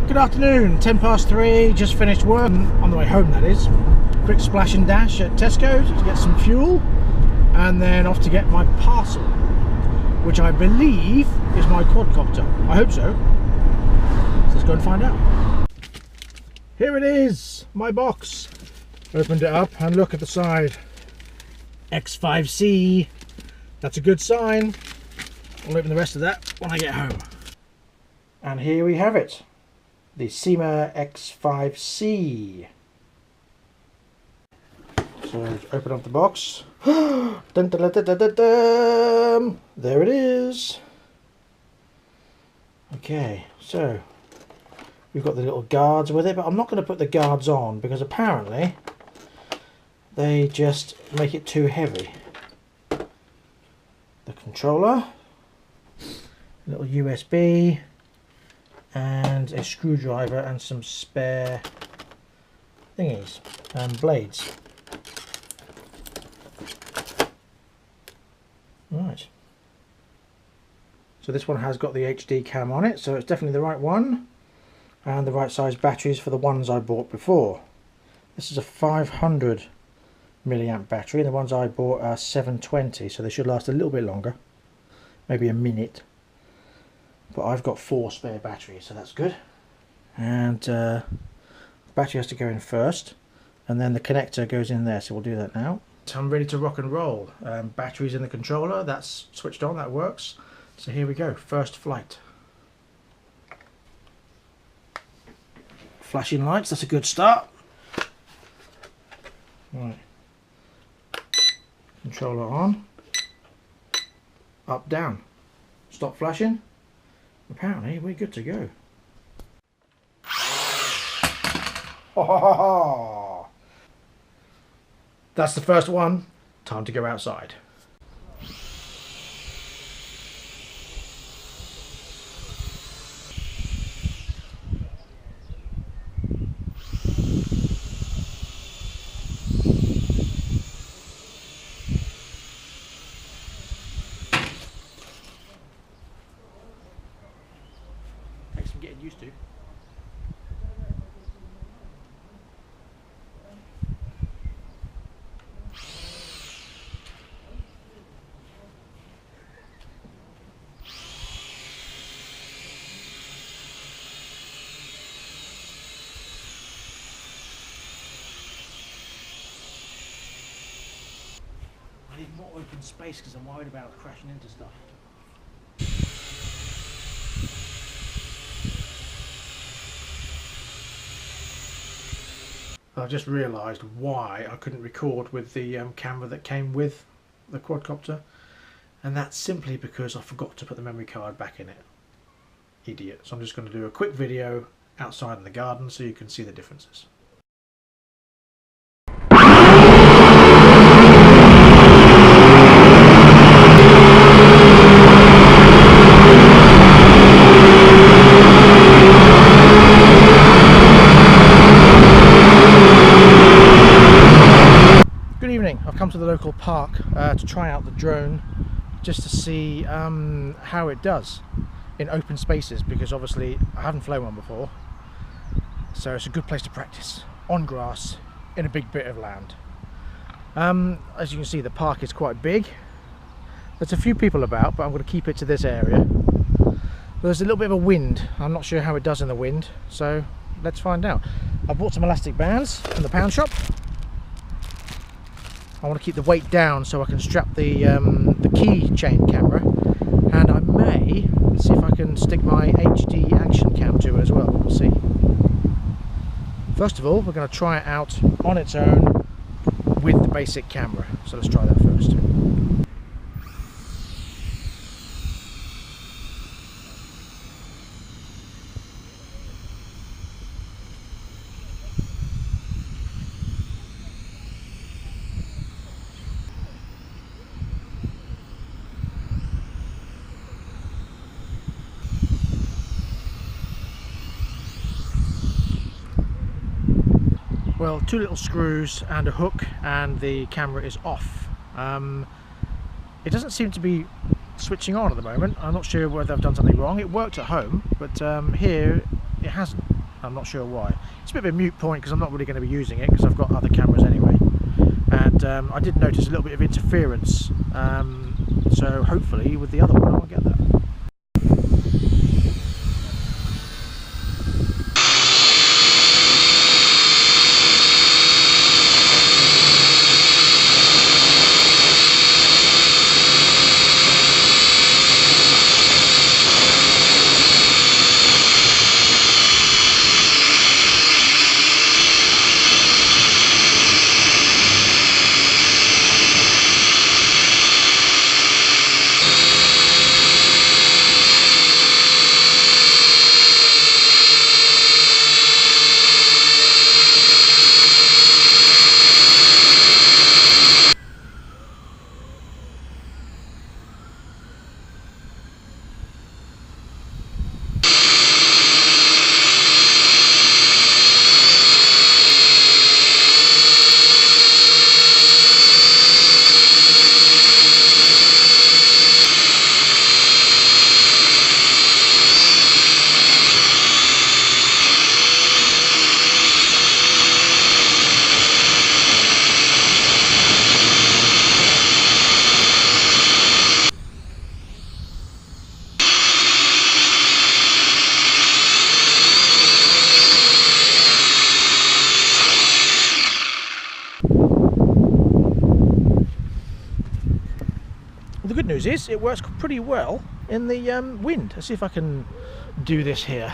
Good afternoon, 3:10, just finished work, on the way home that is. Quick splash and dash at Tesco's to get some fuel and then off to get my parcel, which I believe is my quadcopter. I hope so. So let's go and find out. Here it is, my box. Opened it up and look at the side. X5C, that's a good sign. I'll open the rest of that when I get home. And here we have it. The Syma X5C. So let's open up the box. Dun, dun, dun, dun, dun, dun. There it is. Okay, so we've got the little guards with it, but I'm not going to put the guards on because apparently they just make it too heavy. The controller, little USB, and a screwdriver and some spare thingies and blades. Right. So this one has got the HD cam on it, so it's definitely the right one, and the right size batteries for the ones I bought before. This is a 500 milliamp battery, and the ones I bought are 720, so they should last a little bit longer, maybe a minute. But I've got 4 spare batteries, so that's good. And the battery has to go in first, and then the connector goes in there, so we'll do that now. So I'm ready to rock and roll. Batteries in the controller, that's switched on, that works. So here we go, first flight. Flashing lights, that's a good start. Right. Controller on. Up, down. Stop flashing. Apparently we're good to go. That's the first one. Time to go outside. Takes some getting used to. I need more open space because I'm worried about crashing into stuff. I just realised why I couldn't record with the camera that came with the quadcopter, and that's simply because I forgot to put the memory card back in it. Idiot. So I'm just going to do a quick video outside in the garden so you can see the differences. I've come to the local park to try out the drone just to see how it does in open spaces, because obviously I haven't flown one before, so it's a good place to practice on grass in a big bit of land. As you can see, the park is quite big. There's a few people about, but I'm going to keep it to this area. There's a little bit of a wind. I'm not sure how it does in the wind, so let's find out. I bought some elastic bands from the pound shop. I want to keep the weight down so I can strap the key chain camera, and I may see if I can stick my HD action cam to it as well. We'll see. First of all, we're going to try it out on its own with the basic camera, so let's try that first. Well, 2 little screws and a hook and the camera is off. It doesn't seem to be switching on at the moment. I'm not sure whether I've done something wrong. It worked at home, but here it hasn't. I'm not sure why. It's a bit of a moot point because I'm not really going to be using it because I've got other cameras anyway. And I did notice a little bit of interference, so hopefully with the other one I'll get that. The good news is it works pretty well in the wind. Let's see if I can do this here.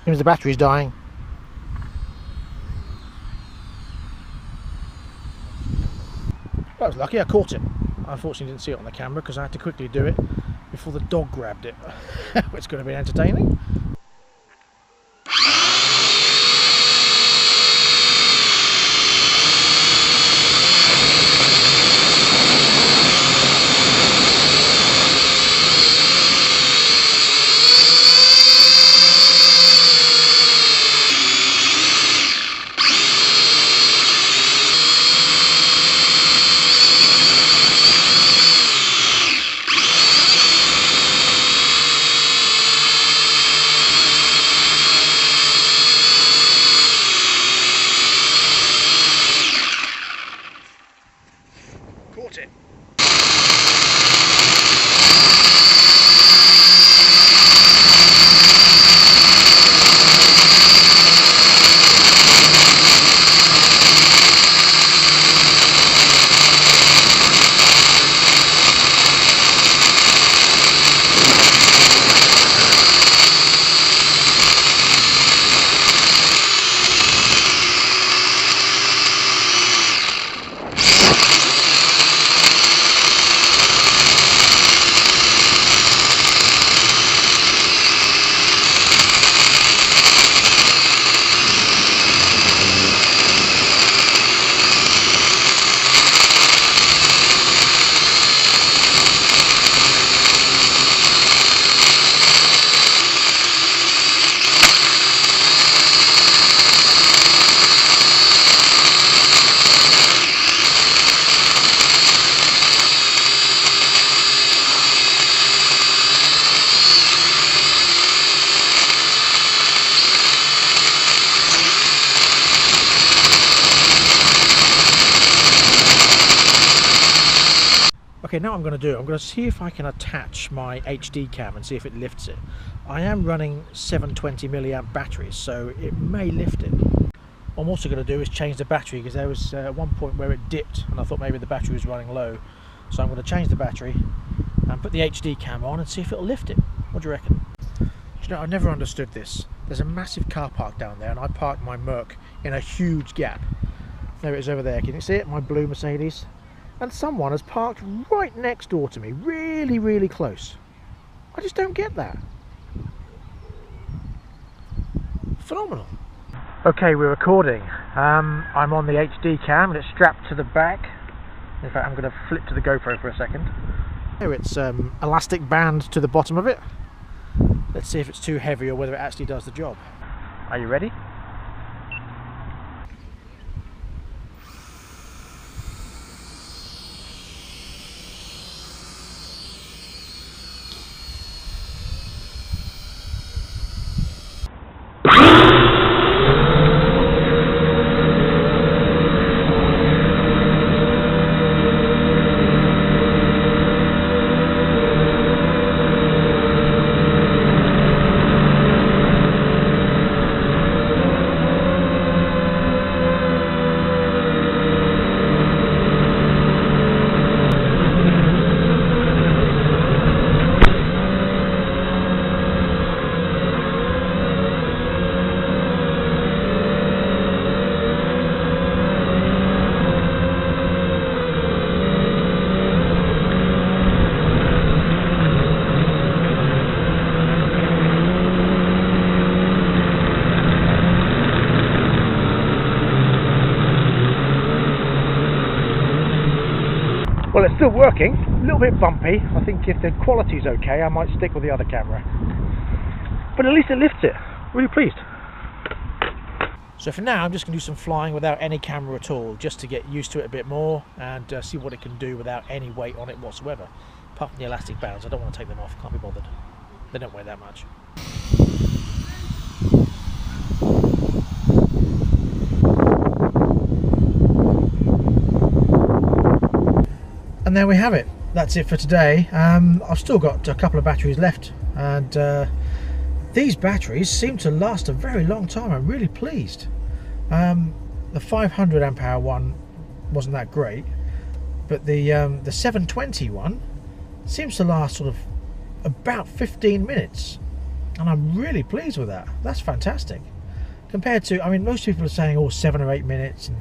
Seems the battery's dying. I was lucky, I caught it. Unfortunately didn't see it on the camera because I had to quickly do it before the dog grabbed it. It's going to be entertaining. Caught it. Okay, now what I'm going to see if I can attach my HD cam and see if it lifts it. I am running 720 milliamp batteries, so it may lift it. What I'm also going to do is change the battery because there was one point where it dipped and I thought maybe the battery was running low. So I'm going to change the battery and put the HD cam on and see if it'll lift it. What do you reckon? Do you know, I've never understood this. There's a massive car park down there and I parked my Merc in a huge gap. There it is over there, can you see it? My blue Mercedes. And someone has parked right next door to me, really, really close. I just don't get that. Phenomenal. Okay, we're recording. I'm on the HD cam and it's strapped to the back. In fact, I'm going to flip to the GoPro for a second. Here it's elastic band to the bottom of it. Let's see if it's too heavy or whether it actually does the job. Are you ready? Well, it's still working, a little bit bumpy. I think if the quality's okay, I might stick with the other camera. But at least it lifts it. Really pleased. So for now, I'm just going to do some flying without any camera at all, just to get used to it a bit more and see what it can do without any weight on it whatsoever. Apart from the elastic bands, I don't want to take them off, can't be bothered. They don't weigh that much. And there we have it. That's it for today. I've still got a couple of batteries left, and these batteries seem to last a very long time. I'm really pleased. The 500 amp hour one wasn't that great, but the 720 one seems to last sort of about 15 minutes, and I'm really pleased with that. That's fantastic. Compared to, I mean, most people are saying, oh, 7 or 8 minutes,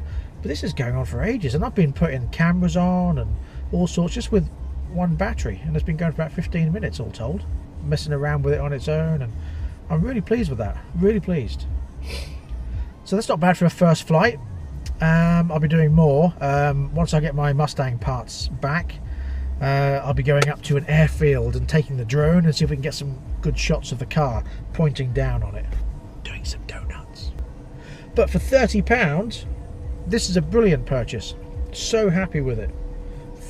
but this is going on for ages, and I've been putting cameras on and all sorts just with one battery, and it's been going for about 15 minutes all told, messing around with it on its own, and I'm really pleased with that, really pleased. So that's not bad for a first flight. I'll be doing more once I get my Mustang parts back. I'll be going up to an airfield and taking the drone and see if we can get some good shots of the car pointing down on it, doing some donuts. But for £30, this is a brilliant purchase. So happy with it.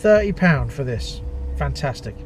£30 for this. Fantastic.